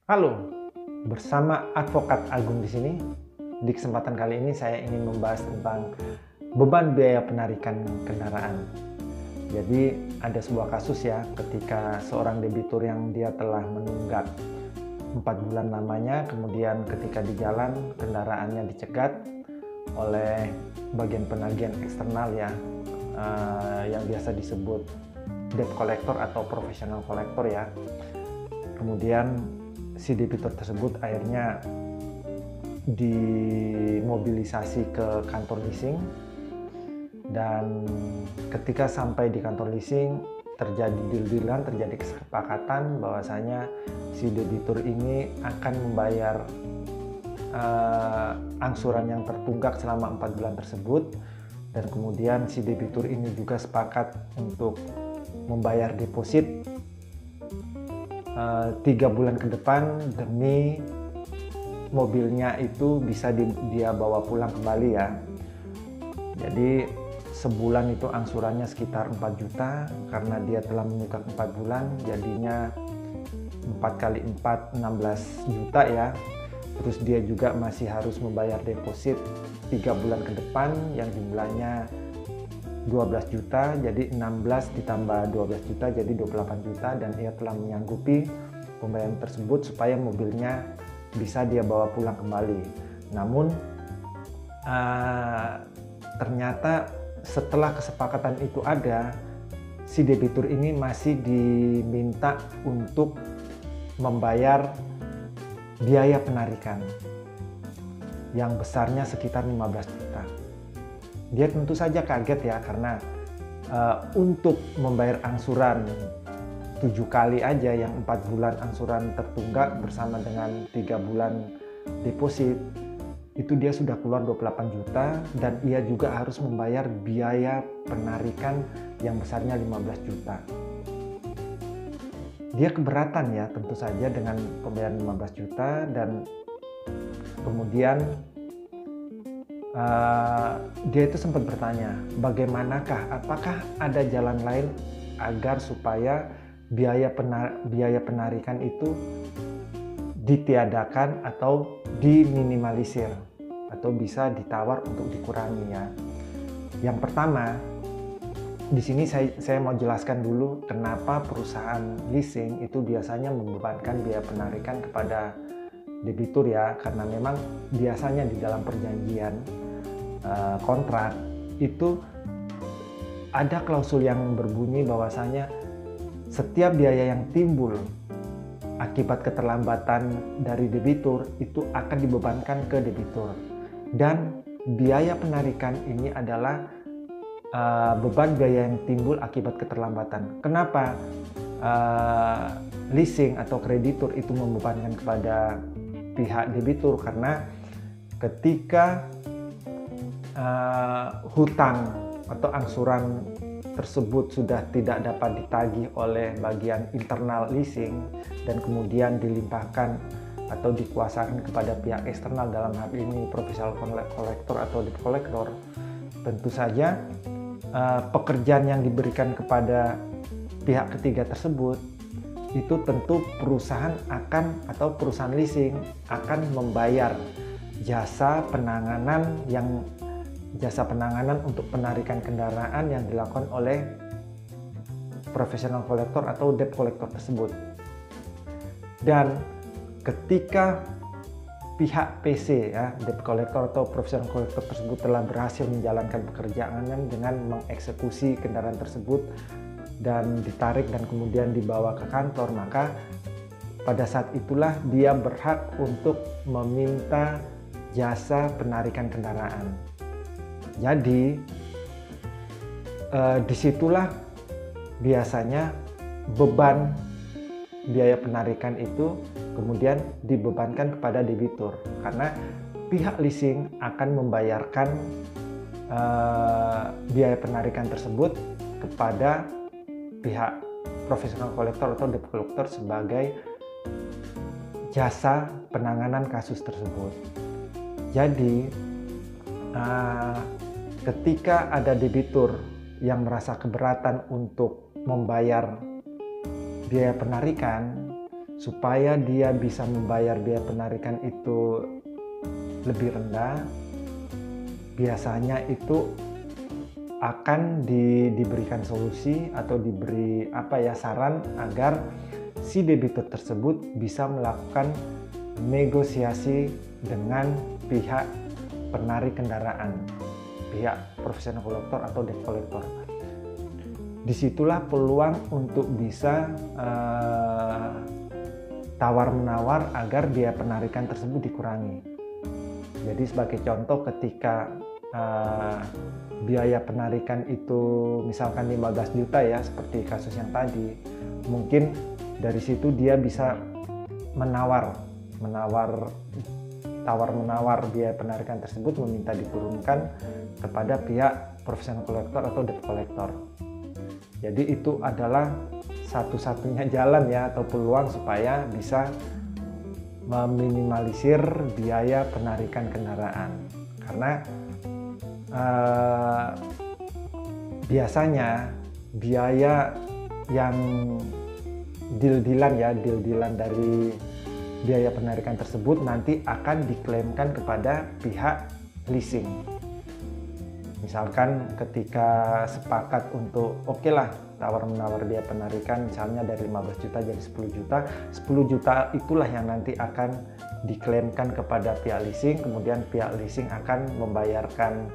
Halo, bersama Advokat Agung di sini. Di kesempatan kali ini saya ingin membahas tentang beban biaya penarikan kendaraan. Jadi ada sebuah kasus ya, ketika seorang debitur yang dia telah menunggak 4 bulan lamanya, kemudian ketika di jalan kendaraannya dicegat oleh bagian penagihan eksternal ya, yang biasa disebut debt collector atau professional collector ya. Kemudian si debitur tersebut akhirnya dimobilisasi ke kantor leasing, dan ketika sampai di kantor leasing terjadi deal-dealan, terjadi kesepakatan bahwasanya si debitur ini akan membayar angsuran yang tertunggak selama 4 bulan tersebut, dan kemudian si debitur ini juga sepakat untuk membayar deposit 3 bulan ke depan demi mobilnya itu bisa dia bawa pulang kembali ya. Jadi sebulan itu angsurannya sekitar 4 juta karena dia telah menunggak 4 bulan, jadinya 4 kali 4 16 juta ya. Terus dia juga masih harus membayar deposit 3 bulan ke depan yang jumlahnya 12 juta, jadi 16 ditambah 12 juta jadi 28 juta, dan ia telah menyanggupi pembayaran tersebut supaya mobilnya bisa dia bawa pulang kembali. Namun ternyata setelah kesepakatan itu ada, si debitur ini masih diminta untuk membayar biaya penarikan yang besarnya sekitar 15 juta. Dia tentu saja kaget ya, karena untuk membayar angsuran 7 kali aja yang 4 bulan angsuran tertunggak bersama dengan 3 bulan deposit, itu dia sudah keluar 28 juta, dan ia juga harus membayar biaya penarikan yang besarnya 15 juta. Dia keberatan ya tentu saja dengan pembayaran 15 juta, dan kemudian dia itu sempat bertanya, apakah ada jalan lain agar supaya biaya penarikan itu ditiadakan atau diminimalisir atau bisa ditawar untuk dikurangi ya. Yang pertama, di sini saya mau jelaskan dulu kenapa perusahaan leasing itu biasanya membebankan biaya penarikan kepada debitur ya, karena memang biasanya di dalam perjanjian kontrak itu ada klausul yang berbunyi bahwasanya setiap biaya yang timbul akibat keterlambatan dari debitur itu akan dibebankan ke debitur, dan biaya penarikan ini adalah beban biaya yang timbul akibat keterlambatan. Kenapa leasing atau kreditur itu membebankan kepada pihak debitur? Karena ketika hutang atau angsuran tersebut sudah tidak dapat ditagih oleh bagian internal leasing dan kemudian dilimpahkan atau dikuasakan kepada pihak eksternal, dalam hal ini professional collector atau debt collector, tentu saja pekerjaan yang diberikan kepada pihak ketiga tersebut itu tentu perusahaan leasing akan membayar jasa penanganan untuk penarikan kendaraan yang dilakukan oleh professional collector atau debt collector tersebut. Dan ketika pihak PC ya, debt collector atau professional collector tersebut telah berhasil menjalankan pekerjaannya dengan mengeksekusi kendaraan tersebut dan ditarik dan kemudian dibawa ke kantor, maka pada saat itulah dia berhak untuk meminta jasa penarikan kendaraan. Jadi disitulah biasanya beban biaya penarikan itu kemudian dibebankan kepada debitur, karena pihak leasing akan membayarkan biaya penarikan tersebut kepada pihak professional collector atau debt collector sebagai jasa penanganan kasus tersebut. Jadi ketika ada debitur yang merasa keberatan untuk membayar biaya penarikan, supaya dia bisa membayar biaya penarikan itu lebih rendah, biasanya itu akan diberikan solusi atau diberi saran agar si debitur tersebut bisa melakukan negosiasi dengan pihak penarik kendaraan, pihak profesional kolektor atau debt collector. Disitulah peluang untuk bisa tawar-menawar agar biaya penarikan tersebut dikurangi. Jadi sebagai contoh, ketika biaya penarikan itu misalkan 15 juta ya, seperti kasus yang tadi, mungkin dari situ dia bisa tawar-menawar biaya penarikan tersebut, meminta diturunkan kepada pihak profesional kolektor atau debt collector. Jadi itu adalah satu-satunya jalan ya, atau peluang supaya bisa meminimalisir biaya penarikan kendaraan. Karena biasanya biaya yang deal-dealan dari biaya penarikan tersebut nanti akan diklaimkan kepada pihak leasing. Misalkan ketika sepakat untuk tawar-menawar biaya penarikan misalnya dari 15 juta jadi 10 juta itulah yang nanti akan diklaimkan kepada pihak leasing, kemudian pihak leasing akan membayarkan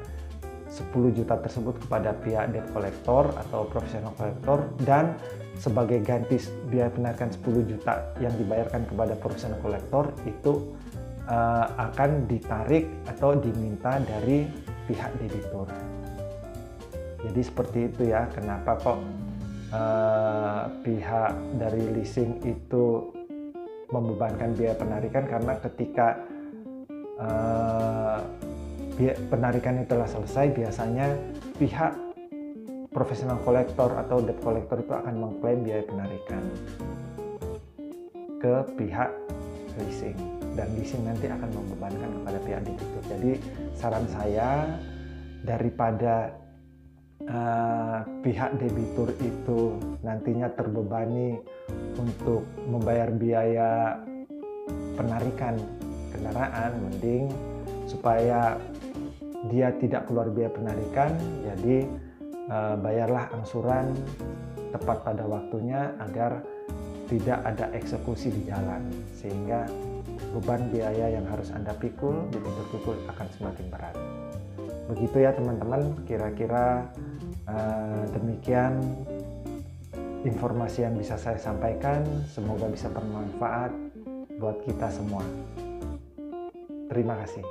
10 juta tersebut kepada pihak debt collector atau profesional kolektor, dan sebagai ganti biaya penarikan 10 juta yang dibayarkan kepada profesional kolektor itu akan ditarik atau diminta dari pihak debitur. Jadi seperti itu ya, kenapa kok pihak dari leasing itu membebankan biaya penarikan, karena ketika biaya penarikan itu telah selesai, biasanya pihak profesional kolektor atau debt collector itu akan mengklaim biaya penarikan ke pihak leasing, dan leasing nanti akan membebankan kepada pihak debitur. Jadi saran saya, daripada pihak debitur itu nantinya terbebani untuk membayar biaya penarikan kendaraan, mending supaya dia tidak keluar biaya penarikan, jadi bayarlah angsuran tepat pada waktunya agar tidak ada eksekusi di jalan, sehingga beban biaya yang harus Anda pikul, debitur pikul, akan semakin berat. Begitu ya teman-teman, kira-kira demikian informasi yang bisa saya sampaikan. Semoga bisa bermanfaat buat kita semua. Terima kasih.